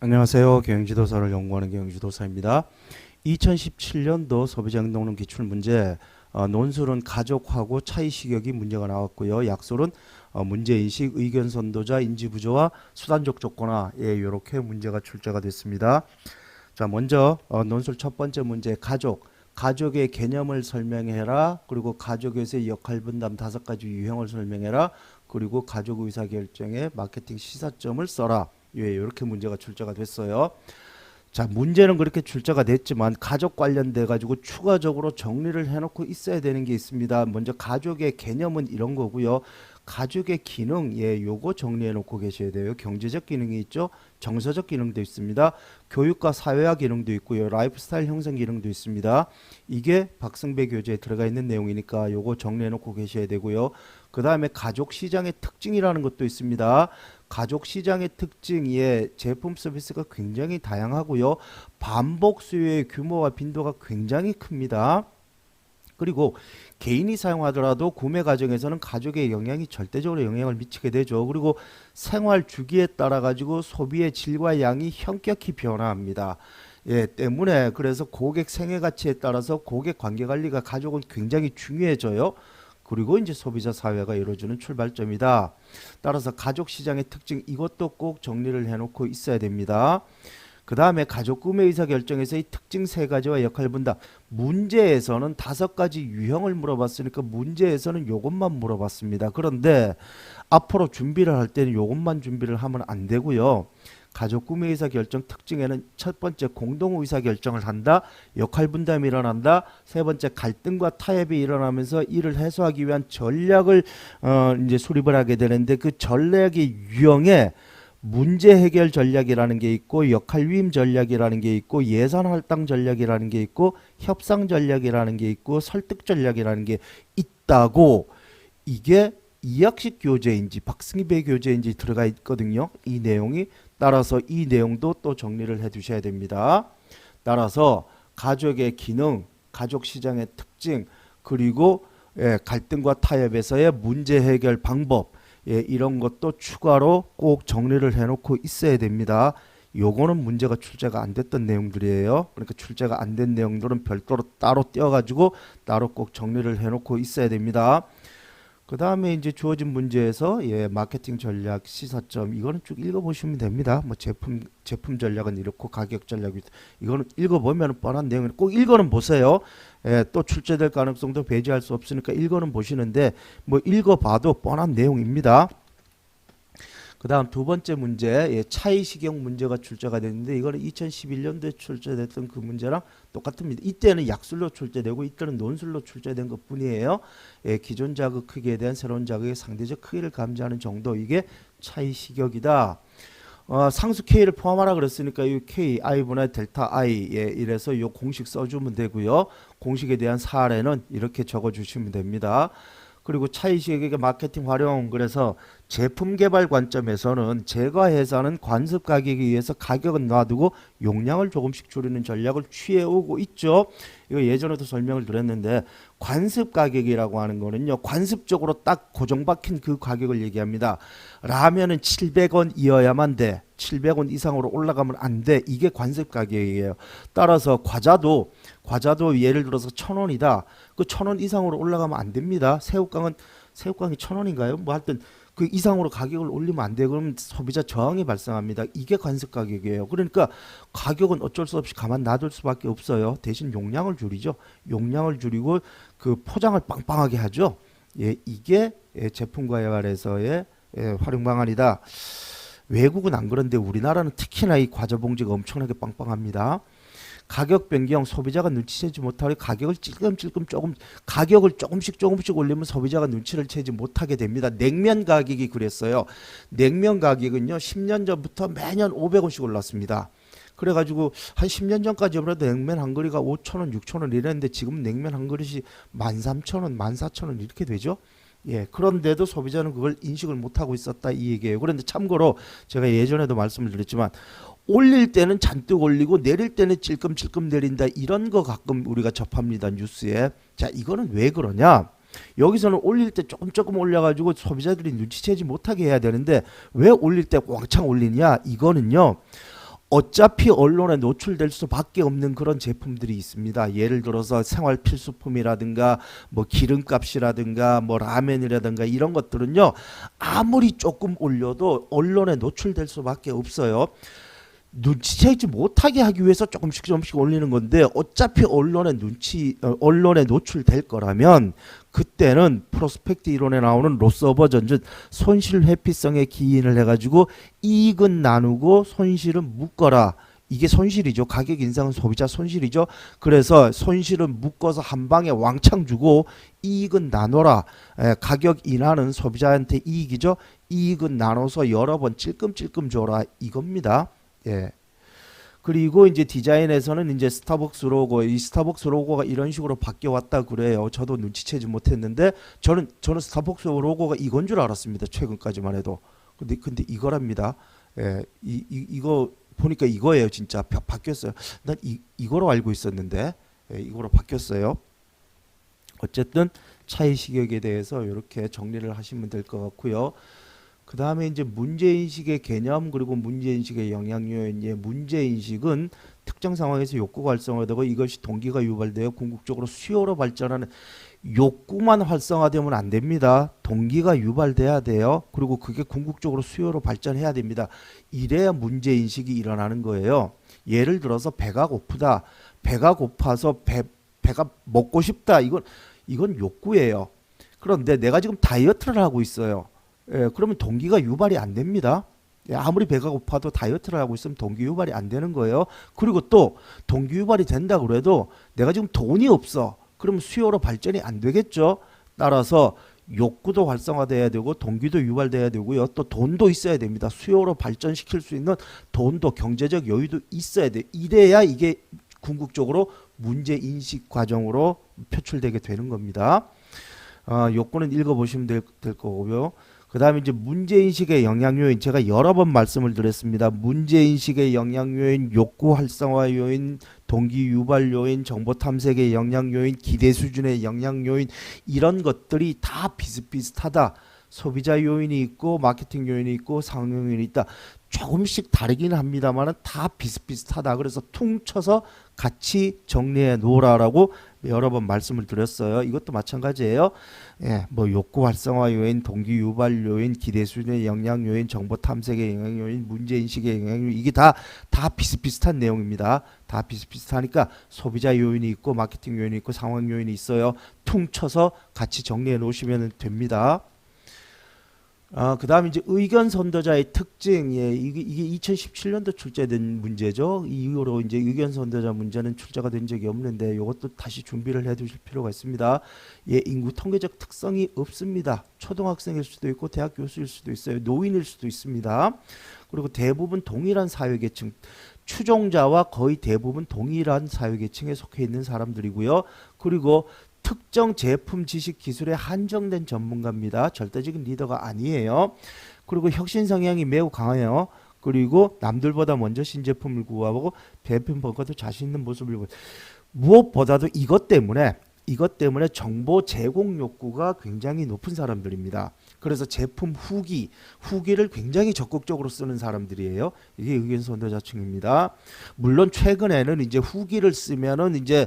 안녕하세요. 경영지도사를 연구하는 경영지도사입니다. 2017년도 소비자행동론 기출문제 논술은 가족하고 차이식역이 문제가 나왔고요. 약술은 문제인식, 의견선도자, 인지부조와 수단적 조건화 이렇게 문제가 출제가 됐습니다. 자, 먼저 논술 첫 번째 문제 가족. 가족의 개념을 설명해라. 그리고 가족에서의 역할 분담 5가지 유형을 설명해라. 그리고 가족 의사결정의 마케팅 시사점을 써라. 이렇게 문제가 출제가 됐어요. 자, 문제는 그렇게 출제가 됐지만 가족 관련돼 가지고 추가적으로 정리를 해놓고 있어야 되는 게 있습니다. 먼저 가족의 개념은 이런 거고요. 가족의 기능, 요거 정리해 놓고 계셔야 돼요. 경제적 기능이 있죠. 정서적 기능도 있습니다. 교육과 사회화 기능도 있고요. 라이프스타일 형성 기능도 있습니다. 이게 박승배 교재에 들어가 있는 내용이니까 요거 정리해 놓고 계셔야 되고요. 그 다음에 가족 시장의 특징이라는 것도 있습니다. 가족 시장의 특징, 제품 서비스가 굉장히 다양하고요. 반복 수요의 규모와 빈도가 굉장히 큽니다. 그리고 개인이 사용하더라도 구매 과정에서는 가족의 영향이 절대적으로 영향을 미치게 되죠. 그리고 생활 주기에 따라 가지고 소비의 질과 양이 현격히 변화합니다. 때문에 그래서 고객 생애 가치에 따라서 고객 관계 관리가 가족은 굉장히 중요해져요. 그리고 이제 소비자 사회가 이루어지는 출발점이다. 따라서 가족 시장의 특징 이것도 꼭 정리를 해놓고 있어야 됩니다. 그 다음에 가족 구매 의사 결정에서의 특징 3가지와 역할 분담. 문제에서는 5가지 유형을 물어봤으니까 문제에서는 요것만 물어봤습니다. 그런데 앞으로 준비를 할 때는 요것만 준비를 하면 안 되고요. 가족 구매 의사 결정 특징에는 첫 번째 공동 의사 결정을 한다. 역할 분담이 일어난다. 세 번째 갈등과 타협이 일어나면서 이를 해소하기 위한 전략을 이제 수립을 하게 되는데 그 전략의 유형에 문제 해결 전략이라는 게 있고 역할 위임 전략이라는 게 있고 예산 할당 전략이라는 게 있고 협상 전략이라는 게 있고 설득 전략이라는 게 있다고 이게 이학식 교재인지 박승배 교재인지 들어가 있거든요. 이 내용이 따라서 이 내용도 또 정리를 해 두셔야 됩니다. 따라서 가족의 기능, 가족 시장의 특징, 그리고 갈등과 타협에서의 문제 해결 방법 이런 것도 추가로 꼭 정리를 해놓고 있어야 됩니다. 요거는 문제가 출제가 안 됐던 내용들이에요. 그러니까 출제가 안 된 내용들은 별도로 따로 떼어가지고 따로 꼭 정리를 해놓고 있어야 됩니다. 그 다음에 이제 주어진 문제에서 마케팅 전략 시사점 이거는 쭉 읽어보시면 됩니다. 뭐 제품 전략은 이렇고 가격 전략이 이거는 읽어보면 뻔한 내용이 꼭 읽어는 보세요. 또 출제될 가능성도 배제할 수 없으니까 읽어는 보시는데 뭐 읽어봐도 뻔한 내용입니다. 그 다음 두 번째 문제 차이식형 문제가 출제가 됐는데 이거는 2011년도에 출제됐던 그 문제랑 똑같습니다. 이때는 약술로 출제되고 이때는 논술로 출제된 것 뿐이에요. 기존 자극 크기에 대한 새로운 자극의 상대적 크기를 감지하는 정도 이게 차이식역이다. 상수 K를 포함하라 그랬으니까 이 K, I분의 델타 I 이래서 이 공식 써주면 되고요. 공식에 대한 사례는 이렇게 적어주시면 됩니다. 그리고 차이식의 마케팅 활용 그래서 제품 개발 관점에서는 제과회사는 관습 가격에 의해서 가격은 놔두고 용량을 조금씩 줄이는 전략을 취해오고 있죠. 이거 예전에도 설명을 드렸는데 관습 가격이라고 하는 거는요. 관습적으로 딱 고정박힌 그 가격을 얘기합니다. 라면은 700원이어야만 돼. 700원 이상으로 올라가면 안 돼. 이게 관습 가격이에요. 따라서 과자도 예를 들어서 1,000원이다. 그 1,000원 이상으로 올라가면 안 됩니다. 새우깡이 1,000원인가요? 뭐 하여튼 그 이상으로 가격을 올리면 안 돼. 그러면 소비자 저항이 발생합니다. 이게 관습 가격이에요. 그러니까 가격은 어쩔 수 없이 가만 놔둘 수밖에 없어요. 대신 용량을 줄이죠. 용량을 줄이고 그 포장을 빵빵하게 하죠. 이게 제품과 개발에서의 활용 방안이다. 외국은 안 그런데 우리나라는 특히나 이 과자 봉지가 엄청나게 빵빵합니다. 가격 변경 소비자가 눈치채지 못하게 가격을 가격을 조금씩 올리면 소비자가 눈치를 채지 못하게 됩니다. 냉면 가격이 그랬어요. 냉면 가격은요 10년 전부터 매년 500원씩 올랐습니다. 그래가지고 한 10년 전까지만 해도 냉면 한 그릇가 5,000원, 6,000원 이랬는데 지금 냉면 한 그릇이 13,000원, 14,000원 이렇게 되죠. 그런데도 소비자는 그걸 인식을 못하고 있었다 이 얘기예요. 그런데 참고로 제가 예전에도 말씀을 드렸지만 올릴 때는 잔뜩 올리고 내릴 때는 찔끔찔끔 내린다 이런 거 가끔 우리가 접합니다 뉴스에. 자 이거는 왜 그러냐, 여기서는 올릴 때 조금 올려가지고 소비자들이 눈치채지 못하게 해야 되는데 왜 올릴 때 왕창 올리냐, 이거는요 어차피 언론에 노출될 수밖에 없는 그런 제품들이 있습니다. 예를 들어서 생활 필수품이라든가 뭐 기름값이라든가 뭐 라면이라든가 이런 것들은요. 아무리 조금 올려도 언론에 노출될 수밖에 없어요. 눈치채지 못하게 하기 위해서 조금씩 올리는 건데 어차피 언론에 노출될 거라면 그때는 프로스펙트 이론에 나오는 로스오버 전전 손실 회피성에 기인을 해가지고 이익은 나누고 손실은 묶어라. 이게 손실이죠. 가격 인상은 소비자 손실이죠. 그래서 손실은 묶어서 한 방에 왕창 주고 이익은 나눠라. 가격 인하는 소비자한테 이익이죠. 이익은 나눠서 여러 번 찔끔찔끔 줘라. 이겁니다. 예. 그리고 이제 디자인에서는 이제 스타벅스 로고, 이 스타벅스 로고가 이런 식으로 바뀌어 왔다 그래요. 저도 눈치채지 못했는데 저는 스타벅스 로고가 이건 줄 알았습니다. 최근까지만 해도. 근데 이거랍니다. 예. 이거 보니까 이거예요. 진짜 바뀌었어요. 난 이거로 알고 있었는데 예, 이거로 바뀌었어요. 어쨌든 차이 시격에 대해서 이렇게 정리를 하시면 될 것 같고요. 그 다음에 이제 문제인식의 개념 그리고 문제인식의 영향 요인. 예, 문제인식은 특정 상황에서 욕구가 활성화되고 이것이 동기가 유발되어 궁극적으로 수요로 발전하는 욕구만 활성화되면 안 됩니다. 동기가 유발돼야 돼요. 그리고 그게 궁극적으로 수요로 발전해야 됩니다. 이래야 문제인식이 일어나는 거예요. 예를 들어서 배가 고프다. 배가 고파서 배가 먹고 싶다. 이건 욕구예요. 그런데 내가 지금 다이어트를 하고 있어요. 예, 그러면 동기가 유발이 안 됩니다. 예, 아무리 배가 고파도 다이어트를 하고 있으면 동기 유발이 안 되는 거예요. 그리고 또 동기 유발이 된다 그래도 내가 지금 돈이 없어. 그러면 수요로 발전이 안 되겠죠. 따라서 욕구도 활성화돼야 되고 동기도 유발돼야 되고요. 또 돈도 있어야 됩니다. 수요로 발전시킬 수 있는 돈도 경제적 여유도 있어야 돼. 이래야 이게 궁극적으로 문제 인식 과정으로 표출되게 되는 겁니다. 욕구는 읽어보시면 될 거고요. 그 다음에 이제 문제인식의 영향 요인, 제가 여러 번 말씀을 드렸습니다. 문제인식의 영향 요인, 욕구 활성화 요인, 동기 유발 요인, 정보 탐색의 영향 요인, 기대 수준의 영향 요인, 이런 것들이 다 비슷비슷하다. 소비자 요인이 있고 마케팅 요인이 있고 상용 요인이 있다. 조금씩 다르긴 합니다만 다 비슷비슷하다. 그래서 퉁쳐서 같이 정리해 놓으라라고 여러 번 말씀을 드렸어요. 이것도 마찬가지예요. 예, 뭐 욕구 활성화 요인, 동기 유발 요인, 기대 수준의 영향 요인, 정보 탐색의 영향 요인, 문제 인식의 영향 요인, 이게 다 비슷비슷한 내용입니다. 다 비슷비슷하니까 소비자 요인이 있고 마케팅 요인이 있고 상황 요인이 있어요. 퉁쳐서 같이 정리해 놓으시면 됩니다. 그 다음에 이제 의견 선도자의 특징, 예, 이게 2017년도 출제된 문제죠. 이후로 이제 의견 선도자 문제는 출제가 된 적이 없는데 이것도 다시 준비를 해 두실 필요가 있습니다. 예, 인구 통계적 특성이 없습니다. 초등학생일 수도 있고 대학 교수일 수도 있어요. 노인일 수도 있습니다. 그리고 대부분 동일한 사회계층, 추종자와 거의 대부분 동일한 사회계층에 속해 있는 사람들이고요. 그리고 특정 제품 지식 기술에 한정된 전문가입니다. 절대적인 리더가 아니에요. 그리고 혁신 성향이 매우 강해요. 그리고 남들보다 먼저 신제품을 구하고 배품 번거도 자신 있는 모습을 보여요. 무엇보다도 이것 때문에 정보 제공 욕구가 굉장히 높은 사람들입니다. 그래서 제품 후기를 굉장히 적극적으로 쓰는 사람들이에요. 이게 의견 선도자층입니다. 물론 최근에는 이제 후기를 쓰면은 이제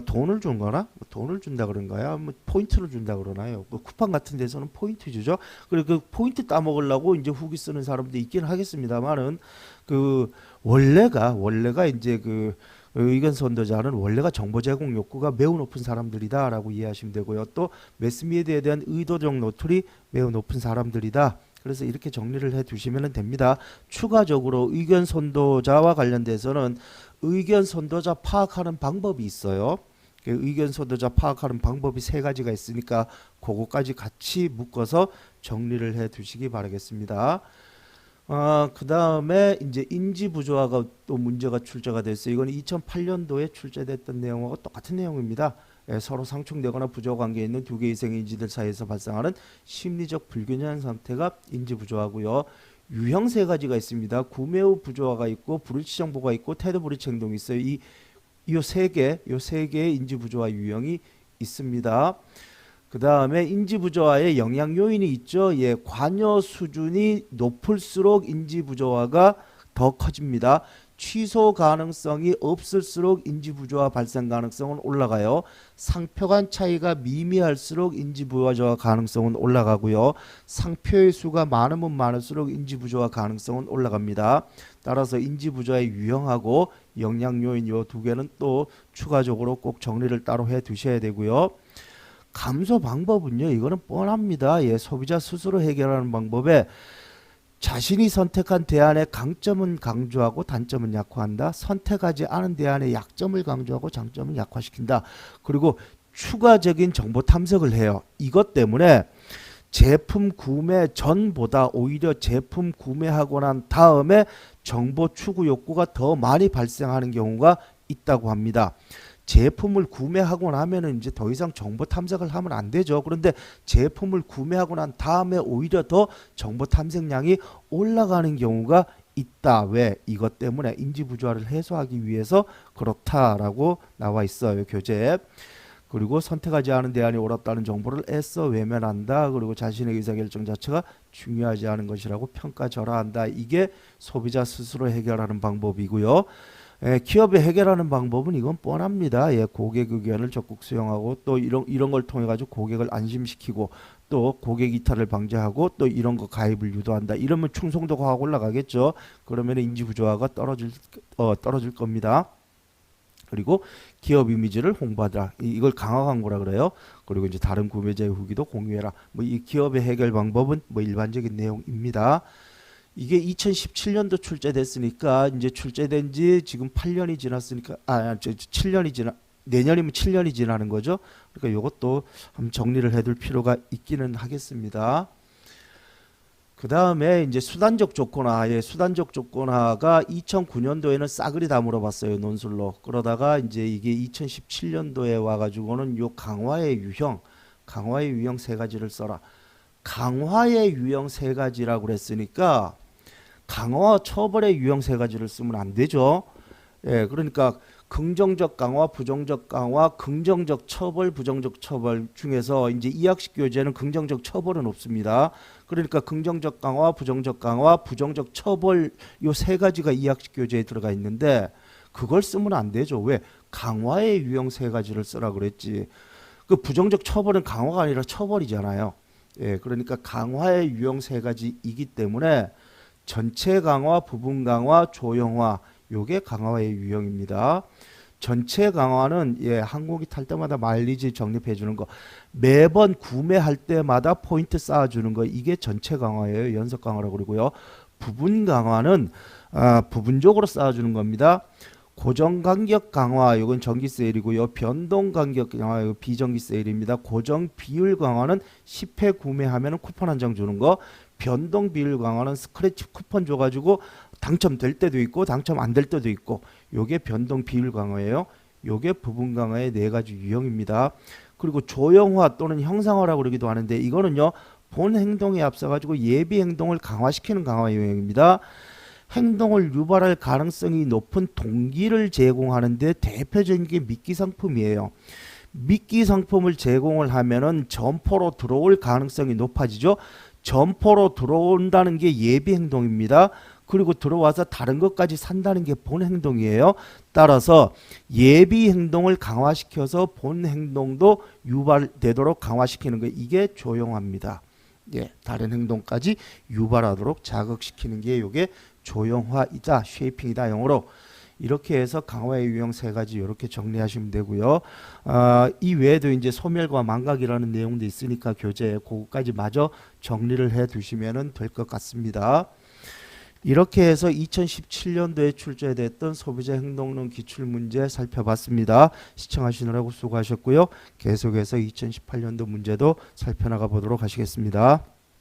돈을 준 거나 돈을 준다 그런가요? 뭐 포인트를 준다 그러나요? 그 쿠팡 같은 데서는 포인트 주죠. 그리고 그 포인트 따먹으려고 이제 후기 쓰는 사람도 있긴 하겠습니다만은 그 원래가 이제 그 의견 선도자는 원래가 정보 제공 욕구가 매우 높은 사람들이다라고 이해하시면 되고요. 또 매스미디어에 대한 의도적 노출이 매우 높은 사람들이다. 그래서 이렇게 정리를 해 두시면 됩니다. 추가적으로 의견 선도자와 관련돼서는 의견 선도자 파악하는 방법이 있어요. 의견 선도자 파악하는 방법이 세 가지가 있으니까 그거까지 같이 묶어서 정리를 해 두시기 바라겠습니다. 그 다음에 이제 인지 부조화가 또 문제가 출제가 됐어요. 이건 2008년도에 출제됐던 내용하고 똑같은 내용입니다. 예, 서로 상충되거나 부조 관계에 있는 두 개 이상의 인지들 사이에서 발생하는 심리적 불균형 상태가 인지 부조화고요. 유형 세 가지가 있습니다. 구매 후 부조화가 있고 불일치 정보가 있고 태도 불일치 행동이 있어요. 이 세 개의 인지 부조화 유형이 있습니다. 그 다음에 인지 부조화에 영향 요인이 있죠. 예, 관여 수준이 높을수록 인지 부조화가 더 커집니다. 취소 가능성이 없을수록 인지 부조화 발생 가능성은 올라가요. 상표 간 차이가 미미할수록 인지 부조화 가능성은 올라가고요. 상표의 수가 많으면 많을수록 인지 부조화 가능성은 올라갑니다. 따라서 인지 부조화의 유형하고 영향 요인 요 두 개는 또 추가적으로 꼭 정리를 따로 해 두셔야 되고요. 감소 방법은요. 이거는 뻔합니다. 예, 소비자 스스로 해결하는 방법에 자신이 선택한 대안의 강점은 강조하고 단점은 약화한다. 선택하지 않은 대안의 약점을 강조하고 장점을 약화시킨다. 그리고 추가적인 정보 탐색을 해요. 이것 때문에 제품 구매 전보다 오히려 제품 구매하고 난 다음에 정보 추구 욕구가 더 많이 발생하는 경우가 있다고 합니다. 제품을 구매하고 나면은 이제 더 이상 정보 탐색을 하면 안 되죠. 그런데 제품을 구매하고 난 다음에 오히려 더 정보 탐색량이 올라가는 경우가 있다. 왜? 이것 때문에 인지 부조화를 해소하기 위해서 그렇다라고 나와 있어요. 교재에. 그리고 선택하지 않은 대안이 옳았다는 정보를 애써 외면한다. 그리고 자신의 의사결정 자체가 중요하지 않은 것이라고 평가절하한다. 이게 소비자 스스로 해결하는 방법이고요. 기업이 해결하는 방법은 이건 뻔합니다. 예, 고객 의견을 적극 수용하고 또 이런 걸 통해 가지고 고객을 안심시키고 또 고객 이탈을 방지하고 또 이런 거 가입을 유도한다. 이러면 충성도가 확 올라가겠죠. 그러면 인지 부조화가 떨어질 겁니다. 그리고 기업 이미지를 홍보하라. 이걸 강화 광고라 그래요. 그리고 이제 다른 구매자의 후기도 공유해라. 뭐 이 기업의 해결 방법은 뭐 일반적인 내용입니다. 이게 2017년도 출제됐으니까 이제 출제된 지 지금 8년이 지났으니까 7년이 내년이면 7년이 지나는 거죠. 그러니까 이것도 한번 정리를 해둘 필요가 있기는 하겠습니다. 그 다음에 이제 수단적 조건화, 수단적 조건화가 2009년도에는 싸그리 다 물어봤어요, 논술로. 그러다가 이제 이게 2017년도에 와가지고는 요 강화의 유형 세 가지를 써라. 강화의 유형 세 가지라고 그랬으니까 강화와 처벌의 유형 세 가지를 쓰면 안 되죠. 예, 그러니까 긍정적 강화, 부정적 강화, 긍정적 처벌, 부정적 처벌 중에서 이제 이학식 교재는 긍정적 처벌은 없습니다. 그러니까 긍정적 강화, 부정적 강화, 부정적 처벌 요 세 가지가 이학식 교재에 들어가 있는데 그걸 쓰면 안 되죠. 왜? 강화의 유형 세 가지를 쓰라 그랬지. 그 부정적 처벌은 강화가 아니라 처벌이잖아요. 예, 그러니까 강화의 유형 세 가지이기 때문에 전체 강화, 부분 강화, 조형화 요게 강화의 유형입니다. 전체 강화는 항공기 탈 때마다 마일리지 적립해 주는 거, 매번 구매할 때마다 포인트 쌓아 주는 거, 이게 전체 강화예요. 연속 강화라고 그러고요. 부분 강화는 부분적으로 쌓아 주는 겁니다. 고정 간격 강화 이건 정기 세일이고요. 변동 간격 강화 이거 비정기 세일입니다. 고정 비율 강화는 10회 구매하면 쿠폰 한 장 주는 거. 변동 비율 강화는 스크래치 쿠폰 줘가지고 당첨될 때도 있고 당첨 안 될 때도 있고, 요게 변동 비율 강화예요. 요게 부분 강화의 네 가지 유형입니다. 그리고 조형화 또는 형상화라고 그러기도 하는데 이거는요 본 행동에 앞서가지고 예비 행동을 강화시키는 강화 유형입니다. 행동을 유발할 가능성이 높은 동기를 제공하는데 대표적인 게 미끼 상품이에요. 미끼 상품을 제공을 하면은 점포로 들어올 가능성이 높아지죠. 점포로 들어온다는 게 예비 행동입니다. 그리고 들어와서 다른 것까지 산다는 게 본 행동이에요. 따라서 예비 행동을 강화시켜서 본 행동도 유발되도록 강화시키는 거, 이게 조형화입니다. 예, 다른 행동까지 유발하도록 자극시키는 게 이게 조형화이다, 쉐이핑이다 영어로. 이렇게 해서 강화의 유형 세 가지 이렇게 정리하시면 되고요. 이 외에도 이제 소멸과 망각이라는 내용도 있으니까 교재에 그거까지 마저 정리를 해 두시면 될 것 같습니다. 이렇게 해서 2017년도에 출제됐던 소비자 행동론 기출문제 살펴봤습니다. 시청하시느라고 수고하셨고요. 계속해서 2018년도 문제도 살펴나가 보도록 하시겠습니다.